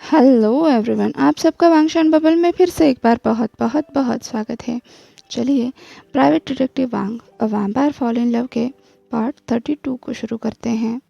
Hello everyone, आप सबका वांगशान bubble में फिर से एक बार बहुत बहुत बहुत स्वागत है। चलिए private detective Wang a vampire fall in love के पार्ट 32 को शुरू करते हैं।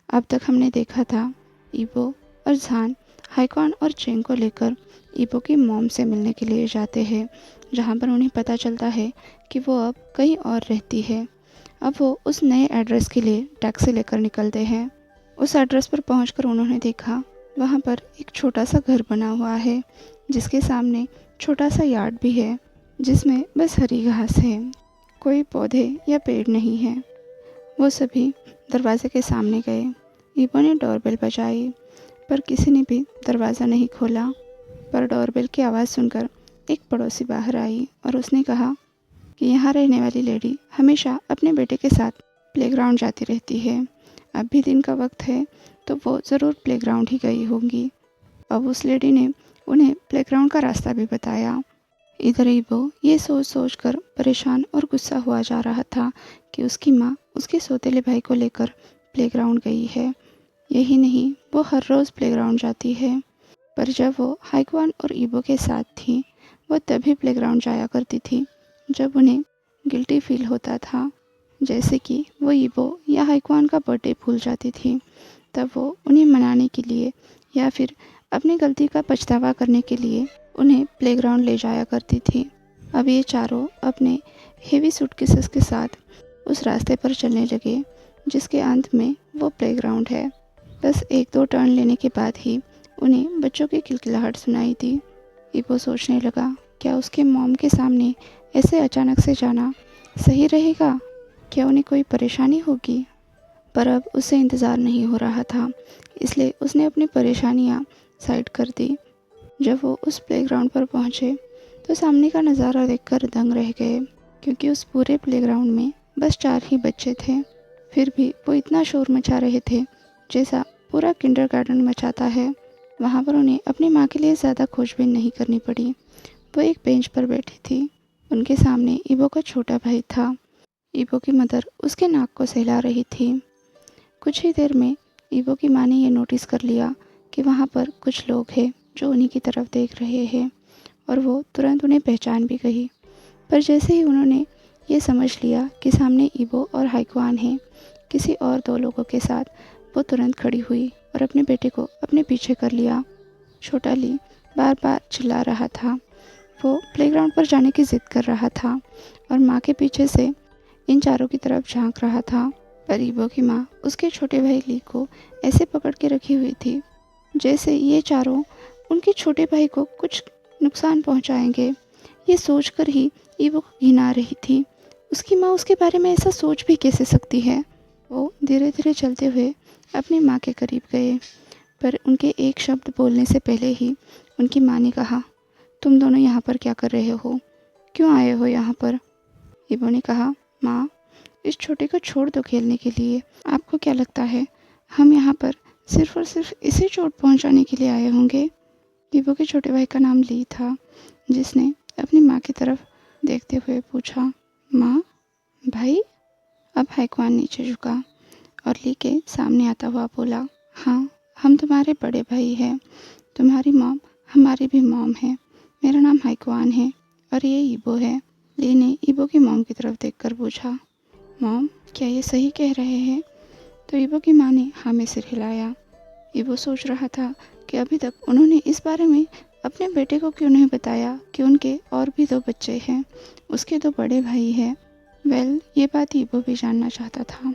अब तक हमने देखा था ईबो और झान हाइकॉन और चेंग को लेकर ईबो की मॉम से मिलने के लिए जाते हैं, जहां पर उन्हें पता चलता है कि वो अब कहीं और रहती है। अब वो उस नए एड्रेस के लिए टैक्सी लेकर निकलते हैं। उस एड्रेस पर पहुंचकर उन्होंने देखा वहाँ पर एक छोटा सा घर बना हुआ है, जिसके सामने छोटा सा यार्ड भी है, जिसमें बस हरी घास है, कोई पौधे या पेड़ नहीं है। वो सभी दरवाजे के सामने गए। ईबो ने डोरबेल बजाई, पर किसी ने भी दरवाज़ा नहीं खोला। पर डोरबेल की आवाज़ सुनकर एक पड़ोसी बाहर आई और उसने कहा कि यहाँ रहने वाली लेडी हमेशा अपने बेटे के साथ प्लेग्राउंड जाती रहती है। अब भी दिन का वक्त है, तो वो ज़रूर प्लेग्राउंड ही गई होंगी। अब उस लेडी ने उन्हें प्लेग्राउंड का रास्ता भी बताया। इधर ईबो ये सोच सोच कर परेशान और गुस्सा हुआ जा रहा था कि उसकी माँ उसके सौतेले भाई को लेकर प्लेग्राउंड गई है। यही नहीं, वो हर रोज़ प्लेग्राउंड जाती है। पर जब वो हाइकवान और ईबो के साथ थी, वो तभी प्लेग्राउंड जाया करती थी जब उन्हें गिल्टी फील होता था, जैसे कि वो ईबो या हाइकवान का बर्थडे भूल जाती थी। तब वो उन्हें मनाने के लिए या फिर अपनी गलती का पछतावा करने के लिए उन्हें प्लेग्राउंड ले जाया करती थी। अब ये चारों अपने हेवी सूटकेसेस के साथ उस रास्ते पर चलने लगे, जिसके अंत में वो प्लेग्राउंड है। बस एक दो टर्न लेने के बाद ही उन्हें बच्चों की किलकिलाहट सुनाई दी। ईबो सोचने लगा, क्या उसके मॉम के सामने ऐसे अचानक से जाना सही रहेगा? क्या उन्हें कोई परेशानी होगी? पर अब उसे इंतज़ार नहीं हो रहा था, इसलिए उसने अपनी परेशानियां साइड कर दी। जब वो उस प्लेग्राउंड पर पहुंचे, तो सामने का नज़ारा देखकर दंग रह गए, क्योंकि उस पूरे प्लेग्राउंड में बस 4 ही बच्चे थे। फिर भी वो इतना शोर मचा रहे थे जैसा पूरा किंडरगार्टन मचाता है। वहाँ पर उन्हें अपनी माँ के लिए ज़्यादा खोजबीन नहीं करनी पड़ी। वो एक बेंच पर बैठी थी। उनके सामने ईबो का छोटा भाई था। ईबो की मदर उसके नाक को सहला रही थी। कुछ ही देर में ईबो की माँ ने यह नोटिस कर लिया कि वहाँ पर कुछ लोग हैं जो उन्हीं की तरफ देख रहे हैं, और वो तुरंत उन्हें पहचान भी गई। पर जैसे ही उन्होंने ये समझ लिया कि सामने ईबो और हाइकवान हैं, किसी और 2 लोगों के साथ, वो तुरंत खड़ी हुई और अपने बेटे को अपने पीछे कर लिया। छोटा ली बार बार चिल्ला रहा था। वो प्लेग्राउंड पर जाने की ज़िद कर रहा था और माँ के पीछे से इन चारों की तरफ झांक रहा था। पर ईबो की माँ उसके छोटे भाई ली को ऐसे पकड़ के रखी हुई थी जैसे ये चारों उनके छोटे भाई को कुछ नुकसान पहुंचाएंगे। ये सोचकर ही ईबो को घिन आ रही थी। उसकी माँ उसके बारे में ऐसा सोच भी कैसे सकती है? वो धीरे धीरे चलते हुए अपनी माँ के करीब गए, पर उनके एक शब्द बोलने से पहले ही उनकी माँ ने कहा, तुम दोनों यहाँ पर क्या कर रहे हो? क्यों आए हो यहाँ पर? ईबो ने कहा, माँ, इस छोटे को छोड़ दो खेलने के लिए। आपको क्या लगता है हम यहाँ पर सिर्फ और सिर्फ इसे चोट पहुँचाने के लिए आए होंगे? ईबो के छोटे भाई का नाम ली था, जिसने अपनी माँ की तरफ देखते हुए पूछा, माँ, भाई? अब हाइकवान नीचे झुका और ली के सामने आता हुआ बोला, हाँ, हम तुम्हारे बड़े भाई हैं। तुम्हारी मॉम हमारी भी मॉम है। मेरा नाम हाइकवान है और ये ईबो है। ली ने ईबो की मॉम की तरफ देखकर पूछा, मॉम, क्या ये सही कह रहे हैं? तो ईबो की माँ ने हाँ में सिर हिलाया। ईबो सोच रहा था कि अभी तक उन्होंने इस बारे में अपने बेटे को क्यों नहीं बताया कि उनके और भी 2 बच्चे हैं, उसके 2 बड़े भाई हैं। ये बात ईबो भी जानना चाहता था,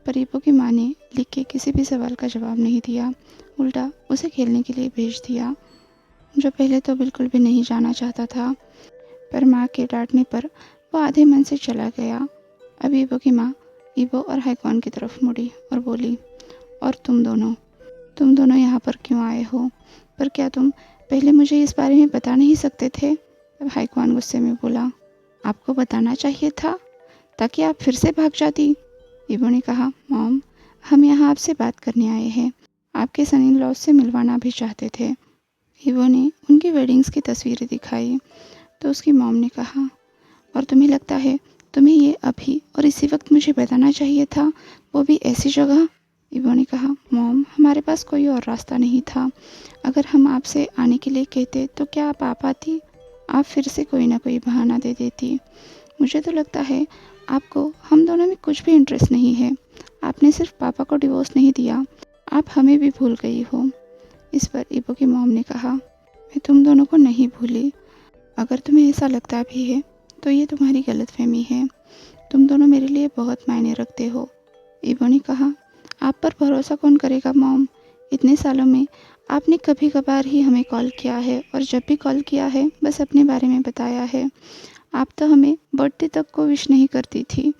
पर ईबो की माँ ने लिख के किसी भी सवाल का जवाब नहीं दिया, उल्टा उसे खेलने के लिए भेज दिया, जो पहले तो बिल्कुल भी नहीं जाना चाहता था। पर माँ के डांटने पर वो आधे मन से चला गया। अब ईबो की माँ ईबो और हाइकवान की तरफ मुड़ी और बोली, और तुम दोनों यहाँ पर क्यों आए हो? पर क्या तुम पहले मुझे इस बारे में बता नहीं सकते थे? तब हाइकवान गुस्से में बोला, आपको बताना चाहिए था ताकि आप फिर से भाग जाती। ईबो ने कहा, मॉम, हम यहाँ आपसे बात करने आए हैं। आपके सन इन लॉ से मिलवाना भी चाहते थे। ईबो ने उनकी वेडिंग्स की तस्वीरें दिखाई तो उसकी मॉम ने कहा, और तुम्हें लगता है तुम्हें ये अभी और इसी वक्त मुझे बताना चाहिए था, वो भी ऐसी जगह? ईवो ने कहा, मॉम हमारे पास कोई और रास्ता नहीं था। अगर हम आपसे आने के लिए कहते तो क्या आप आ पाती? आप फिर से कोई ना कोई बहाना दे देती। मुझे तो लगता है आपको हम दोनों में कुछ भी इंटरेस्ट नहीं है। आपने सिर्फ पापा को डिवोर्स नहीं दिया, आप हमें भी भूल गई हो। इस पर ईवो की मॉम ने कहा, मैं तुम दोनों को नहीं भूली। अगर तुम्हें ऐसा लगता भी है तो ये तुम्हारी गलतफहमी है। तुम दोनों मेरे लिए बहुत मायने रखते हो। ईवो ने कहा, आप पर भरोसा कौन करेगा मॉम? इतने सालों में आपने कभी कभार ही हमें कॉल किया है और जब भी कॉल किया है बस अपने बारे में बताया है। आप तो हमें बर्थडे तक को विश नहीं करती थी,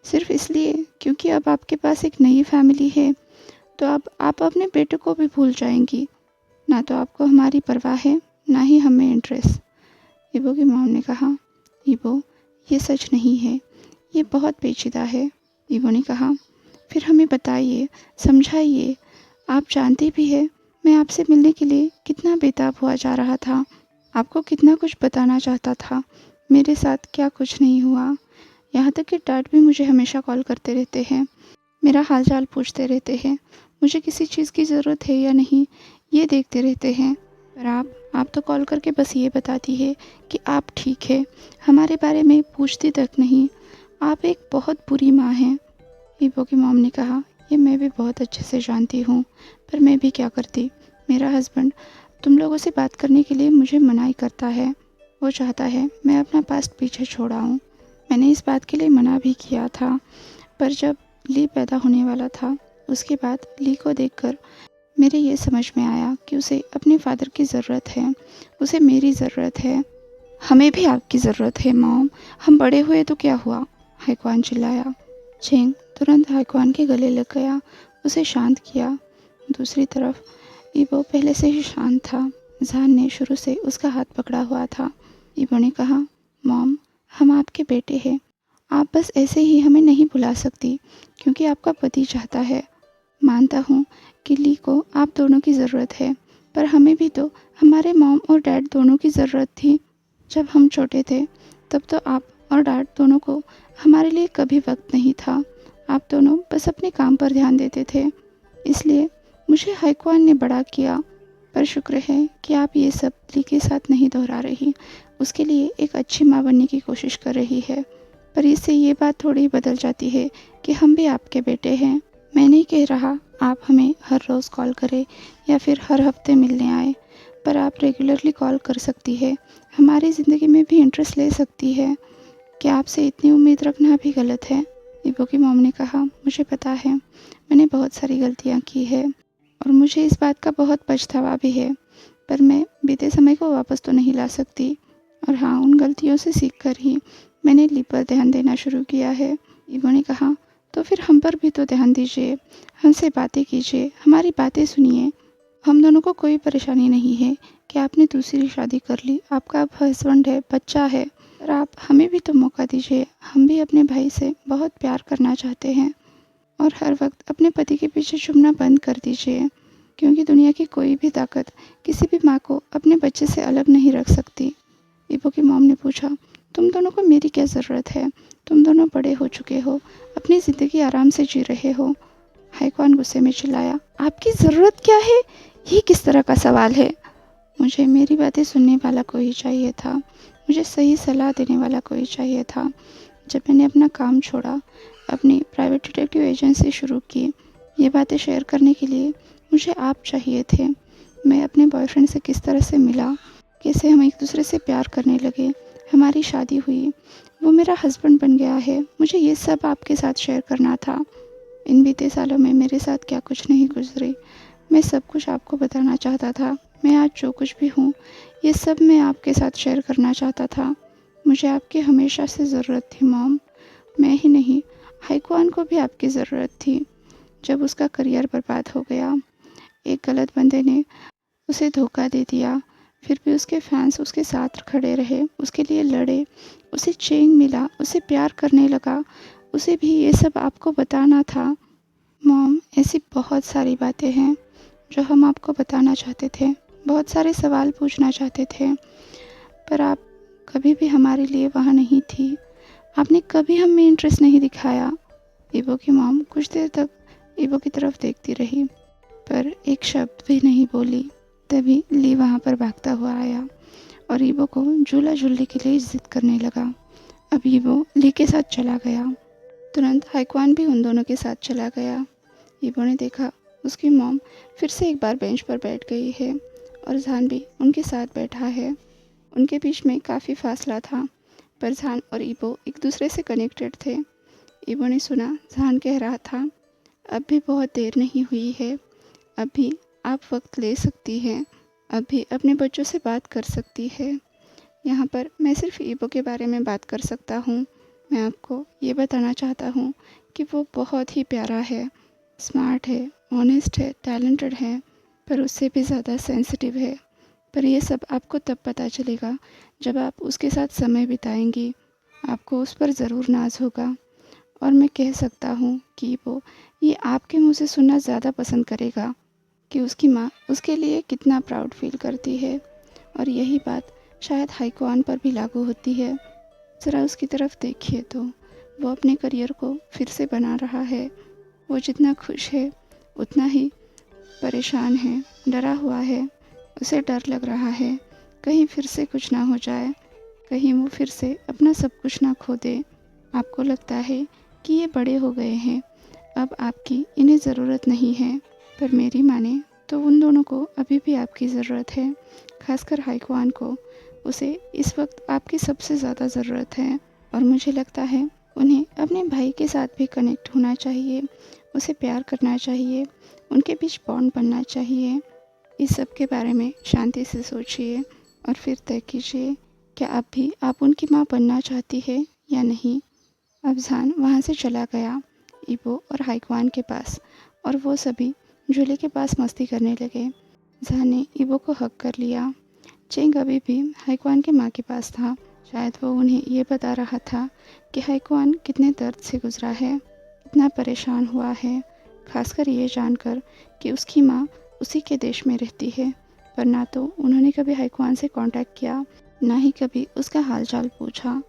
सिर्फ इसलिए क्योंकि अब आपके पास एक नई फैमिली है तो अब आप अपने बेटे को भी भूल जाएंगी। ना तो आपको हमारी परवाह है, ना ही हमें इंटरेस्ट। ईवो की मॉम ने कहा, ईवो ये सच नहीं है, ये बहुत पेचीदा है। ईवो ने कहा, फिर हमें बताइए, समझाइए। आप जानती भी है मैं आपसे मिलने के लिए कितना बेताब हुआ जा रहा था, आपको कितना कुछ बताना चाहता था। मेरे साथ क्या कुछ नहीं हुआ। यहाँ तक कि डैड भी मुझे हमेशा कॉल करते रहते हैं, मेरा हाल चाल पूछते रहते हैं, मुझे किसी चीज़ की ज़रूरत है या नहीं ये देखते रहते हैं। पर आप तो कॉल करके बस ये बताती है कि आप ठीक है, हमारे बारे में पूछती तक नहीं। आप एक बहुत बुरी माँ हैं। ईवो की मॉम ने कहा, ये मैं भी बहुत अच्छे से जानती हूँ, पर मैं भी क्या करती। मेरा हस्बैंड तुम लोगों से बात करने के लिए मुझे मना ही करता है। वो चाहता है मैं अपना पास्ट पीछे छोड़ाऊँ। मैंने इस बात के लिए मना भी किया था, पर जब ली पैदा होने वाला था उसके बाद ली को देखकर मेरे ये समझ में आया कि उसे अपने फादर की ज़रूरत है, उसे मेरी ज़रूरत है, हमें भी आपकी ज़रूरत है मॉम। हम बड़े हुए तो क्या हुआ? हाइक्वान चिल्लाया। चेंग तुरंत हाइक्वान के गले लग गया, उसे शांत किया। दूसरी तरफ ईवो पहले से ही शांत था। जहान ने शुरू से उसका हाथ पकड़ा हुआ था। ईवो ने कहा, मॉम हम आपके बेटे हैं, आप बस ऐसे ही हमें नहीं बुला सकती क्योंकि आपका पति चाहता है। मानता हूँ कि ली को आप दोनों की ज़रूरत है, पर हमें भी तो हमारे मॉम और डैड दोनों की ज़रूरत थी। जब हम छोटे थे तब तो आप और डैड दोनों को हमारे लिए कभी वक्त नहीं था। आप दोनों बस अपने काम पर ध्यान देते थे, इसलिए मुझे हाइक्वान ने बड़ा किया। पर शुक्र है कि आप ये सब ली के साथ नहीं दोहरा रही, उसके लिए एक अच्छी माँ बनने की कोशिश कर रही है। पर इससे ये बात थोड़ी बदल जाती है कि हम भी आपके बेटे हैं। मैं नहीं कह रहा आप हमें हर रोज़ कॉल करें या फिर हर हफ्ते मिलने आए, पर आप रेगुलरली कॉल कर सकती है, हमारी ज़िंदगी में भी इंटरेस्ट ले सकती है। क्या आपसे इतनी उम्मीद रखना भी गलत है? ईवो की मॉम ने कहा, मुझे पता है मैंने बहुत सारी गलतियाँ की है और मुझे इस बात का बहुत पछतावा भी है, पर मैं बीते समय को वापस तो नहीं ला सकती। और हाँ, उन गलतियों से सीख कर ही मैंने ली पर ध्यान देना शुरू किया है। ईवो ने कहा, तो फिर हम पर भी तो ध्यान दीजिए, हमसे बातें कीजिए, हमारी बातें सुनिए। हम दोनों को कोई परेशानी नहीं है कि आपने दूसरी शादी कर ली, आपका अब हस्बैंड है, बच्चा है, पर आप हमें भी तो मौका दीजिए। हम भी अपने भाई से बहुत प्यार करना चाहते हैं और हर वक्त अपने पति के पीछे छुपना बंद कर दीजिए, क्योंकि दुनिया की कोई भी ताकत किसी भी माँ को अपने बच्चे से अलग नहीं रख सकती। ईवो की मॉम ने पूछा, तुम दोनों को मेरी क्या ज़रूरत है? तुम दोनों बड़े हो चुके हो, अपनी ज़िंदगी आराम से जी रहे हो। हाइक्वान गुस्से में चिल्लाया, आपकी ज़रूरत क्या है? ये किस तरह का सवाल है? मुझे मेरी बातें सुनने वाला कोई चाहिए था, मुझे सही सलाह देने वाला कोई चाहिए था। जब मैंने अपना काम छोड़ा, अपनी प्राइवेट डिटेक्टिव एजेंसी शुरू की, ये बातें शेयर करने के लिए मुझे आप चाहिए थे। मैं अपने बॉयफ्रेंड से किस तरह से मिला, कैसे हम एक दूसरे से प्यार करने लगे, हमारी शादी हुई, वो मेरा हस्बैंड बन गया है, मुझे ये सब आपके साथ शेयर करना था। इन बीते सालों में मेरे साथ क्या कुछ नहीं गुजरी, मैं सब कुछ आपको बताना चाहता था। मैं आज जो कुछ भी हूँ, ये सब मैं आपके साथ शेयर करना चाहता था। मुझे आपकी हमेशा से ज़रूरत थी मॉम। मैं ही नहीं, हाइक्वान को भी आपकी ज़रूरत थी। जब उसका करियर बर्बाद हो गया, एक गलत बंदे ने उसे धोखा दे दिया, फिर भी उसके फैंस उसके साथ खड़े रहे, उसके लिए लड़े, उसे चेंग मिला, उसे प्यार करने लगा, उसे भी ये सब आपको बताना था। मॉम, ऐसी बहुत सारी बातें हैं जो हम आपको बताना चाहते थे, बहुत सारे सवाल पूछना चाहते थे, पर आप कभी भी हमारे लिए वहाँ नहीं थी। आपने कभी हम में इंटरेस्ट नहीं दिखाया। ईवो की मॉम कुछ देर तक ईबो की तरफ देखती रही पर एक शब्द भी नहीं बोली। तभी ली वहाँ पर भागता हुआ आया और ईबो को झूला झूलने के लिए जिद करने लगा। अब ईबो ली के साथ चला गया। तुरंत हाइक्वान भी उन दोनों के साथ चला गया। ईबो ने देखा उसकी मॉम फिर से एक बार बेंच पर बैठ गई है और जहान भी उनके साथ बैठा है। उनके बीच में काफ़ी फासला था पर जहान और ईबो एक दूसरे से कनेक्टेड थे। ईबो ने सुना जहान कह रहा था, अब भी बहुत देर नहीं हुई है, अब भी आप वक्त ले सकती हैं, अब भी अपने बच्चों से बात कर सकती है। यहाँ पर मैं सिर्फ ईबो के बारे में बात कर सकता हूँ। मैं आपको ये बताना चाहता हूँ कि वो बहुत ही प्यारा है, स्मार्ट है, ऑनेस्ट है, टैलेंटेड है, पर उससे भी ज़्यादा सेंसिटिव है। पर ये सब आपको तब पता चलेगा जब आप उसके साथ समय बिताएंगी। आपको उस पर ज़रूर नाज होगा और मैं कह सकता हूँ कि वो ये आपके मुँह से सुनना ज़्यादा पसंद करेगा कि उसकी माँ उसके लिए कितना प्राउड फील करती है। और यही बात शायद हाइक्वान पर भी लागू होती है। ज़रा उसकी तरफ देखिए तो वो अपने करियर को फिर से बना रहा है। वो जितना खुश है उतना ही परेशान है, डरा हुआ है। उसे डर लग रहा है कहीं फिर से कुछ ना हो जाए, कहीं वो फिर से अपना सब कुछ ना खो दे। आपको लगता है कि ये बड़े हो गए हैं, अब आपकी इन्हें ज़रूरत नहीं है, पर मेरी माने तो उन दोनों को अभी भी आपकी ज़रूरत है, खासकर हाइक्वान को। उसे इस वक्त आपकी सबसे ज़्यादा ज़रूरत है और मुझे लगता है उन्हें अपने भाई के साथ भी कनेक्ट होना चाहिए, उसे प्यार करना चाहिए, उनके बीच बॉन्ड बनना चाहिए। इस सब के बारे में शांति से सोचिए और फिर तय कीजिए क्या अब भी आप उनकी माँ बनना चाहती है या नहीं। अब जहान वहाँ से चला गया ईबो और हाइक्वान के पास और वो सभी झूले के पास मस्ती करने लगे। जहान ने ईबो को हक कर लिया। चेंग अभी भी हाइक्वान के माँ के पास था। शायद वो उन्हें ये बता रहा था कि हाइक्वान कितने दर्द से गुजरा है, कितना परेशान हुआ है, खासकर ये जानकर कि उसकी माँ उसी के देश में रहती है। पर ना तो उन्होंने कभी हाइक्वान से कांटेक्ट किया, ना ही कभी उसका हालचाल पूछा।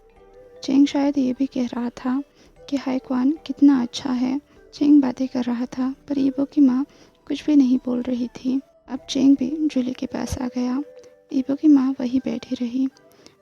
चेंग शायद ये भी कह रहा था कि हाइक्वान कितना अच्छा है। चेंग बातें कर रहा था पर ईबो की माँ कुछ भी नहीं बोल रही थी। अब चेंग भी झूले के पास आ गया। ईबो की माँ वहीं बैठी रही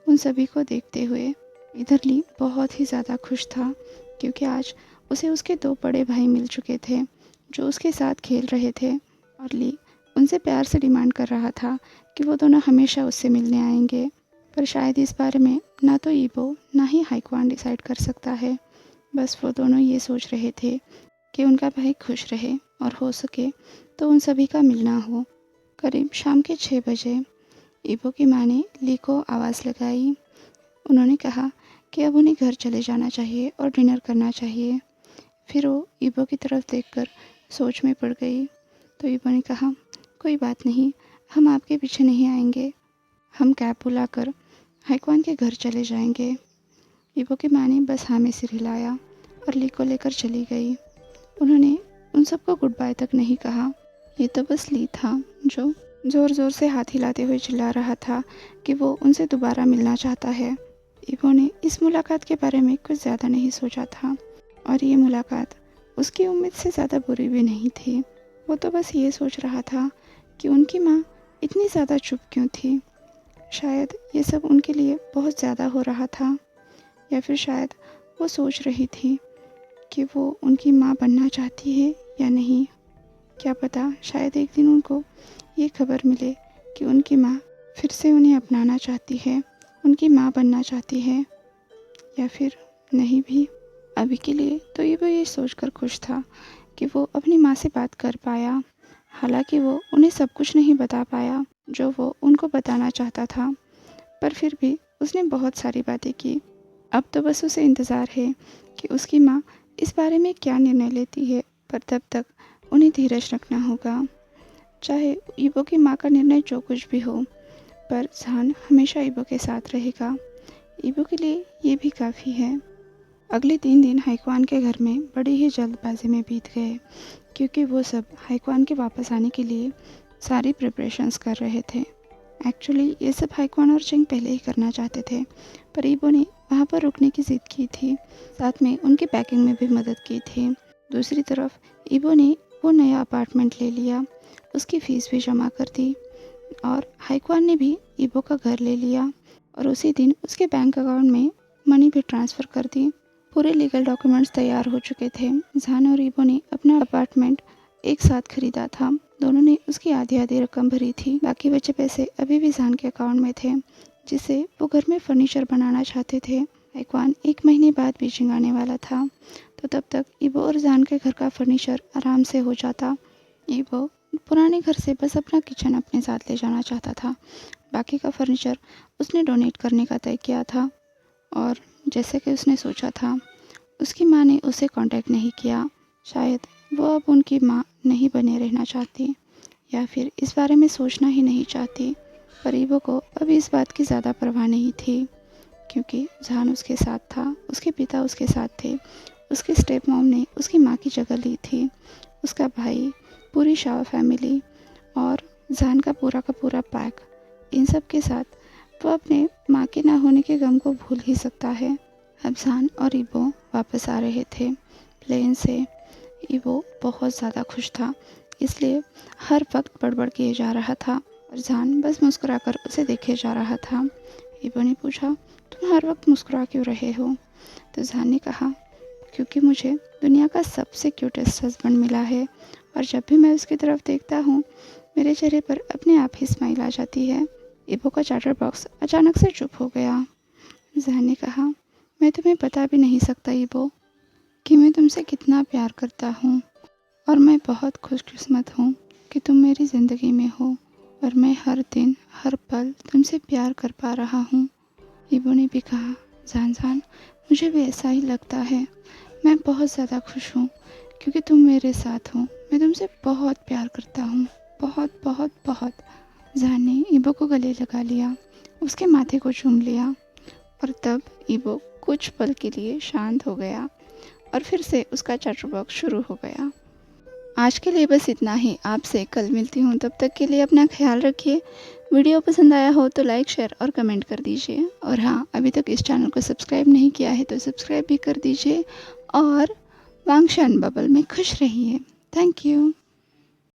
उन सभी को देखते हुए। इधर ली बहुत ही ज़्यादा खुश था क्योंकि आज उसे उसके दो बड़े भाई मिल चुके थे जो उसके साथ खेल रहे थे और ली उनसे प्यार से डिमांड कर रहा था कि वो दोनों हमेशा उससे मिलने आएंगे। पर शायद इस बारे में ना तो ईबो ना ही हाइक्वान डिसाइड कर सकता है। बस वो दोनों ये सोच रहे थे कि उनका भाई खुश रहे और हो सके तो उन सभी का मिलना हो। करीब शाम के 6 बजे ईबो की माँ ने ली को आवाज़ लगाई। उन्होंने कहा कि अब उन्हें घर चले जाना चाहिए और डिनर करना चाहिए। फिर वो ईबो की तरफ देखकर सोच में पड़ गई। तो ईबो ने कहा, कोई बात नहीं, हम आपके पीछे नहीं आएंगे, हम कैब बुलाकर हाइक्वान के घर चले जाएंगे। ईबो की माँ ने बस हाँ में सिर हिलाया और ली को लेकर चली गई। उन्होंने उन सबको गुड बाय तक नहीं कहा। ये तो बस ली था जो ज़ोर ज़ोर से हाथ हिलाते हुए चिल्ला रहा था कि वो उनसे दोबारा मिलना चाहता है। ईबो ने इस मुलाकात के बारे में कुछ ज़्यादा नहीं सोचा था और ये मुलाकात उसकी उम्मीद से ज़्यादा बुरी भी नहीं थी। वो तो बस ये सोच रहा था कि उनकी माँ इतनी ज़्यादा चुप क्यों थी। शायद ये सब उनके लिए बहुत ज़्यादा हो रहा था या फिर शायद वो सोच रही थी कि वो उनकी माँ बनना चाहती है या नहीं। क्या पता शायद एक दिन उनको ये खबर मिले कि उनकी माँ फिर से उन्हें अपनाना चाहती है, उनकी माँ बनना चाहती है, या फिर नहीं भी। अभी के लिए तो ये सोचकर खुश था कि वो अपनी माँ से बात कर पाया। हालांकि वो उन्हें सब कुछ नहीं बता पाया जो वो उनको बताना चाहता था, पर फिर भी उसने बहुत सारी बातें की। अब तो बस उसे इंतज़ार है कि उसकी माँ इस बारे में क्या निर्णय लेती है, पर तब तक उन्हें धीरज रखना होगा। चाहे ईबो की माँ का निर्णय जो कुछ भी हो, पर जहान हमेशा ईबो के साथ रहेगा। ईबो के लिए ये भी काफ़ी है। अगले 3 दिन हाइक्वान के घर में बड़ी ही जल्दबाजी में बीत गए क्योंकि वो सब हाइक्वान के वापस आने के लिए सारी प्रिपरेशंस कर रहे थे। एक्चुअली ये सब हाइक्वान और चेंग पहले ही करना चाहते थे, पर ईबो ने वहाँ पर रुकने की ज़िद की थी, साथ में उनकी पैकिंग में भी मदद की थी। दूसरी तरफ ईबो ने वो नया अपार्टमेंट ले लिया, उसकी फ़ीस भी जमा कर दी और हाईक्वान ने भी ईबो का घर ले लिया और उसी दिन उसके बैंक अकाउंट में मनी भी ट्रांसफ़र कर दी। पूरे लीगल डॉक्यूमेंट्स तैयार हो चुके थे। जहान और ईबो ने अपना अपार्टमेंट एक साथ खरीदा था। दोनों ने उसकी आधी आधी रकम भरी थी। बाकी बचे पैसे अभी भी जहान के अकाउंट में थे, जिससे वो घर में फर्नीचर बनाना चाहते थे। हाईक्वान 1 महीने बाद बीजिंग आने वाला था, तो तब तक ईबो और जहान के घर का फर्नीचर आराम से हो जाता। ईबो पुराने घर से बस अपना किचन अपने साथ ले जाना चाहता था। बाकी का फर्नीचर उसने डोनेट करने का तय किया था और जैसे कि उसने सोचा था, उसकी माँ ने उसे कांटेक्ट नहीं किया। शायद वो अब उनकी माँ नहीं बने रहना चाहती या फिर इस बारे में सोचना ही नहीं चाहती। पर ईबो को अभी इस बात की ज़्यादा परवाह नहीं थी, क्योंकि जहान उसके साथ था, उसके पिता उसके साथ थे, उसकी स्टेप मॉम ने उसकी माँ की जगह ली थी, उसका भाई, पूरी शाह फैमिली और जहान का पूरा पैक। इन सब के साथ वो अपने माँ के ना होने के गम को भूल ही सकता है। अब जहान और ईबो वापस आ रहे थे प्लेन से। ईबो बहुत ज़्यादा खुश था, इसलिए हर वक्त बड़बड़ किए जा रहा था और जहान बस मुस्कुराकर उसे देखे जा रहा था। ईबो ने पूछा, तुम हर वक्त मुस्कुरा क्यों रहे हो? तो जहान ने कहा, क्योंकि मुझे दुनिया का सबसे क्यूटेस्ट हस्बैंड मिला है और जब भी मैं उसकी तरफ देखता हूँ, मेरे चेहरे पर अपने आप ही स्माइल आ जाती है। ईबो का चार्टर बॉक्स अचानक से चुप हो गया। जहान ने कहा, मैं तुम्हें बता भी नहीं सकता ईबो कि मैं तुमसे कितना प्यार करता हूँ और मैं बहुत खुशकिस्मत हूँ कि तुम मेरी ज़िंदगी में हो और मैं हर दिन हर पल तुमसे प्यार कर पा रहा हूँ। ईबो ने भी कहा, जहान मुझे भी ऐसा ही लगता है। मैं बहुत ज़्यादा खुश हूँ क्योंकि तुम मेरे साथ हो। मैं तुमसे बहुत प्यार करता हूँ, बहुत बहुत बहुत। जहान ने ईबो को गले लगा लिया, उसके माथे को चूम लिया और तब ईबो कुछ पल के लिए शांत हो गया और फिर से उसका चार्टर बॉक्स शुरू हो गया। आज के लिए बस इतना ही। आपसे कल मिलती हूँ, तब तक के लिए अपना ख्याल रखिए। वीडियो पसंद आया हो तो लाइक, शेयर और कमेंट कर दीजिए और हाँ, अभी तक इस चैनल को सब्सक्राइब नहीं किया है तो सब्सक्राइब भी कर दीजिए और वांगशान बबल में खुश रहिए। Thank you.